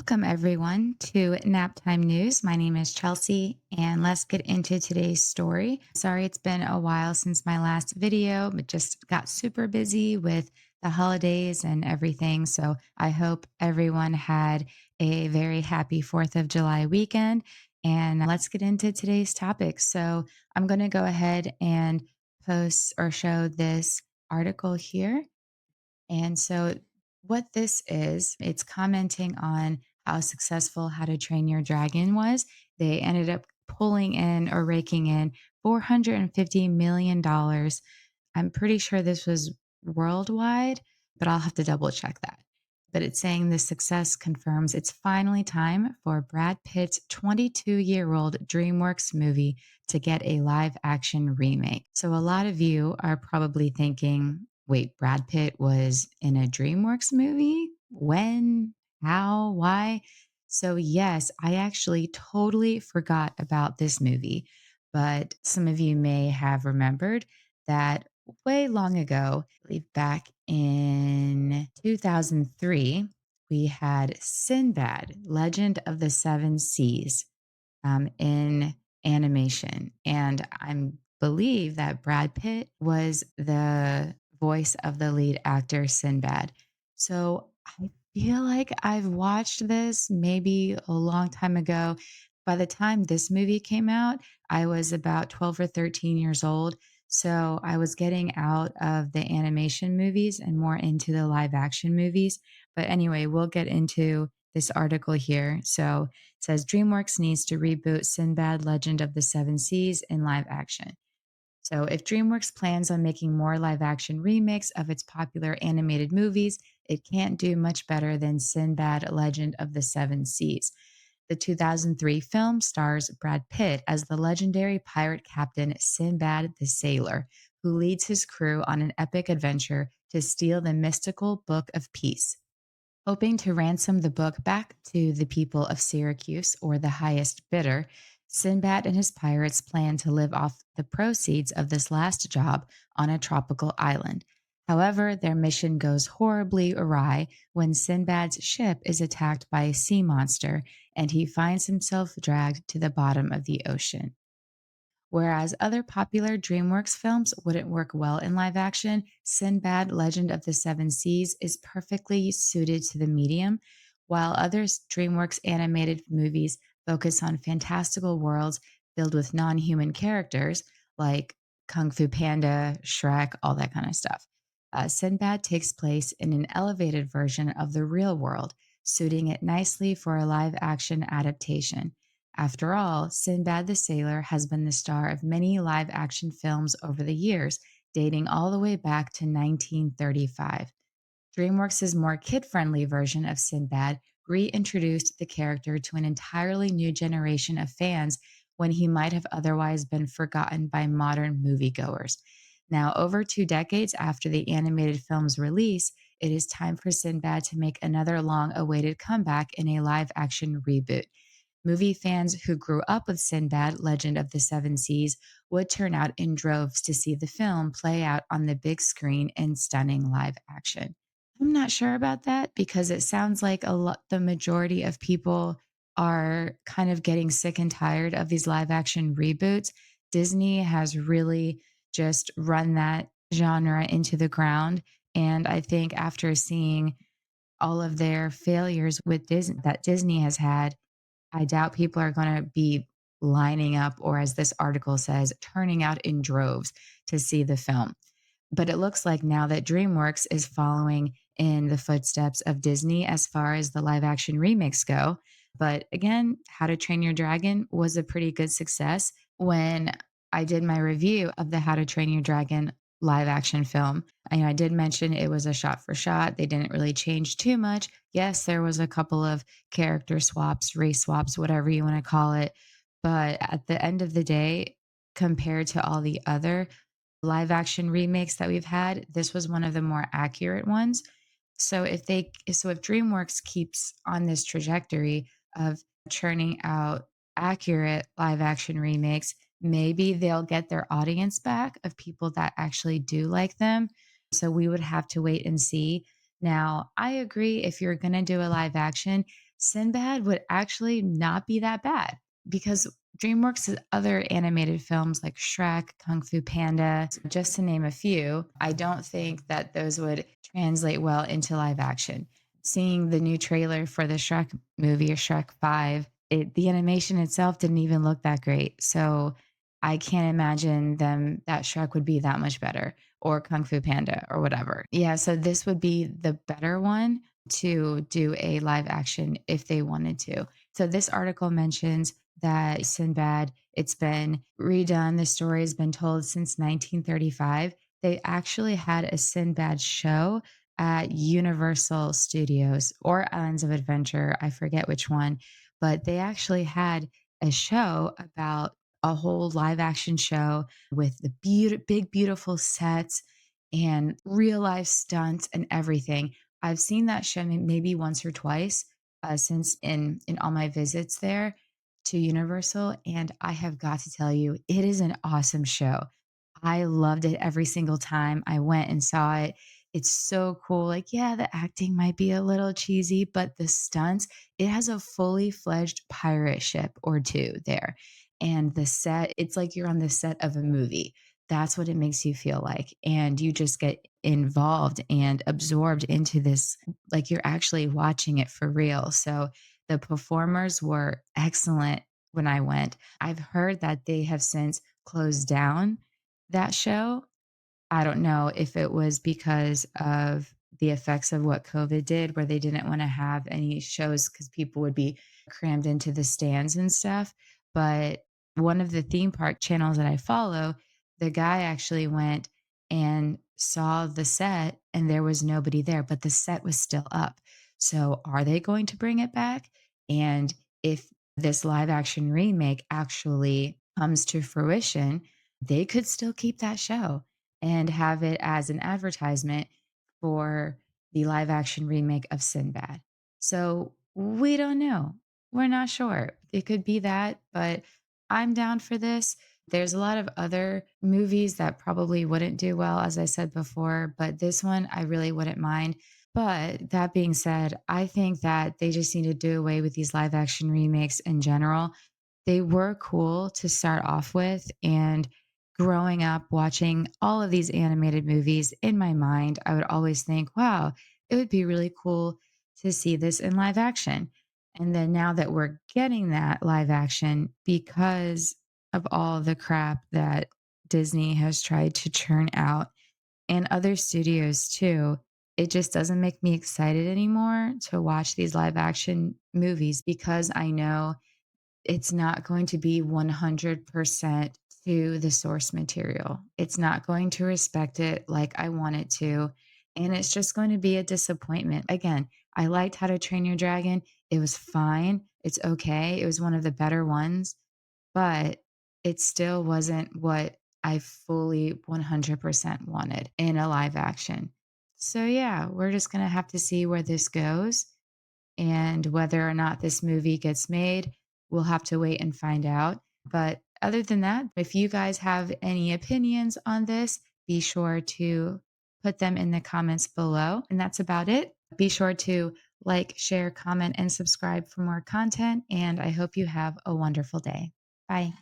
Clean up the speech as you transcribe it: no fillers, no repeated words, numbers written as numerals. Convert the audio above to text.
Welcome, everyone, to Nap Time News. My name is Chelsea, and let's get into today's story. Sorry, it's been a while since my last video, but just got super busy with the holidays and everything. So I hope everyone had a very happy 4th of July weekend. And let's get into today's topic. So I'm going to go ahead and post or show this article here. And so, what this is, it's commenting on how successful How to Train Your Dragon was. They ended up pulling in or raking in $450 million. I'm pretty sure this was worldwide, but I'll have to double check that. But it's saying the success confirms it's finally time for Brad Pitt's 22-year-old DreamWorks movie to get a live action remake. So a lot of you are probably thinking, wait, Brad Pitt was in a DreamWorks movie? When? How? Why? So, yes, I actually totally forgot about this movie, but some of you may have remembered that way long ago, I believe back in 2003, we had Sinbad, Legend of the Seven Seas, in animation. And I believe that Brad Pitt was the voice of the lead actor, Sinbad. So I feel like I've watched this maybe a long time ago. By the time this movie came out, I was about 12 or 13 years old. So I was getting out of the animation movies and more into the live action movies. But anyway, we'll get into this article here. So it says DreamWorks needs to reboot Sinbad Legend of the Seven Seas in live action. So, if DreamWorks plans on making more live action remakes of its popular animated movies, it can't do much better than Sinbad Legend of the Seven Seas. The 2003 film stars Brad Pitt as the legendary pirate captain Sinbad the Sailor, who leads his crew on an epic adventure to steal the mystical Book of Peace. Hoping to ransom the book back to the people of Syracuse or the highest bidder, Sinbad and his pirates plan to live off the proceeds of this last job on a tropical island. However, their mission goes horribly awry when Sinbad's ship is attacked by a sea monster and he finds himself dragged to the bottom of the ocean. Whereas other popular DreamWorks films wouldn't work well in live action, Sinbad Legend of the Seven Seas is perfectly suited to the medium, while other DreamWorks animated movies focus on fantastical worlds filled with non human characters like Kung Fu Panda, Shrek, all that kind of stuff. Sinbad takes place in an elevated version of the real world, suiting it nicely for a live action adaptation. After all, Sinbad the Sailor has been the star of many live action films over the years, dating all the way back to 1935. DreamWorks' more kid friendly version of Sinbad reintroduced the character to an entirely new generation of fans when he might have otherwise been forgotten by modern moviegoers. Now, over 2 decades after the animated film's release, it is time for Sinbad to make another long awaited comeback in a live action reboot. Movie fans who grew up with Sinbad, Legend of the Seven Seas, would turn out in droves to see the film play out on the big screen in stunning live action. I'm not sure about that because it sounds like the majority of people are kind of getting sick and tired of these live action reboots. Disney has really just run that genre into the ground. And I think after seeing all of their failures with Disney that Disney has had, I doubt people are going to be lining up, or as this article says, turning out in droves to see the film. But it looks like now that DreamWorks is following in the footsteps of Disney as far as the live action remakes go. But again, How to Train Your Dragon was a pretty good success. When I did my review of the How to Train Your Dragon live action film, I did mention it was a shot for shot. They didn't really change too much. Yes, there was a couple of character swaps, race swaps, whatever you want to call it. But at the end of the day, compared to all the other live action remakes that we've had, this was one of the more accurate ones. So if DreamWorks keeps on this trajectory of churning out accurate live action remakes, maybe they'll get their audience back of people that actually do like them. So we would have to wait and see. Now, I agree if you're going to do a live action, Sinbad would actually not be that bad because DreamWorks' other animated films like Shrek, Kung Fu Panda, just to name a few, I don't think that those would translate well into live action. Seeing the new trailer for the Shrek movie or Shrek 5, the animation itself didn't even look that great. So I can't imagine that Shrek would be that much better or Kung Fu Panda or whatever. Yeah, so this would be the better one to do a live action if they wanted to. So this article mentions that Sinbad, it's been redone. The story has been told since 1935. They actually had a Sinbad show at Universal Studios or Islands of Adventure. I forget which one, but they actually had a show about a whole live action show with the big, beautiful sets and real life stunts and everything. I've seen that show maybe once or twice since in all my visits there to Universal, and I have got to tell you, it is an awesome show. I loved it every single time I went and saw it. It's so cool. Like, yeah, the acting might be a little cheesy, but the stunts, it has a fully fledged pirate ship or two there. And the set, it's like you're on the set of a movie. That's what it makes you feel like. And you just get involved and absorbed into this, like you're actually watching it for real. So the performers were excellent when I went. I've heard that they have since closed down that show. I don't know if it was because of the effects of what COVID did, where they didn't want to have any shows because people would be crammed into the stands and stuff. But one of the theme park channels that I follow, the guy actually went and saw the set and there was nobody there, but the set was still up. So are they going to bring it back? And if this live action remake actually comes to fruition, they could still keep that show and have it as an advertisement for the live action remake of Sinbad. So we don't know. We're not sure. It could be that, but I'm down for this. There's a lot of other movies that probably wouldn't do well, as I said before, but this one I really wouldn't mind. But that being said, I think that they just need to do away with these live action remakes in general. They were cool to start off with, and growing up watching all of these animated movies, in my mind, I would always think, wow, it would be really cool to see this in live action. And then now that we're getting that live action because of all the crap that Disney has tried to churn out and other studios too, it just doesn't make me excited anymore to watch these live action movies because I know it's not going to be 100% to the source material. It's not going to respect it like I want it to. And it's just going to be a disappointment. Again, I liked How to Train Your Dragon. It was fine. It's okay. It was one of the better ones, but it still wasn't what I fully 100% wanted in a live action. So, yeah, we're just going to have to see where this goes. And whether or not this movie gets made, we'll have to wait and find out. But other than that, if you guys have any opinions on this, be sure to put them in the comments below. And that's about it. Be sure to like, share, comment, and subscribe for more content. And I hope you have a wonderful day. Bye.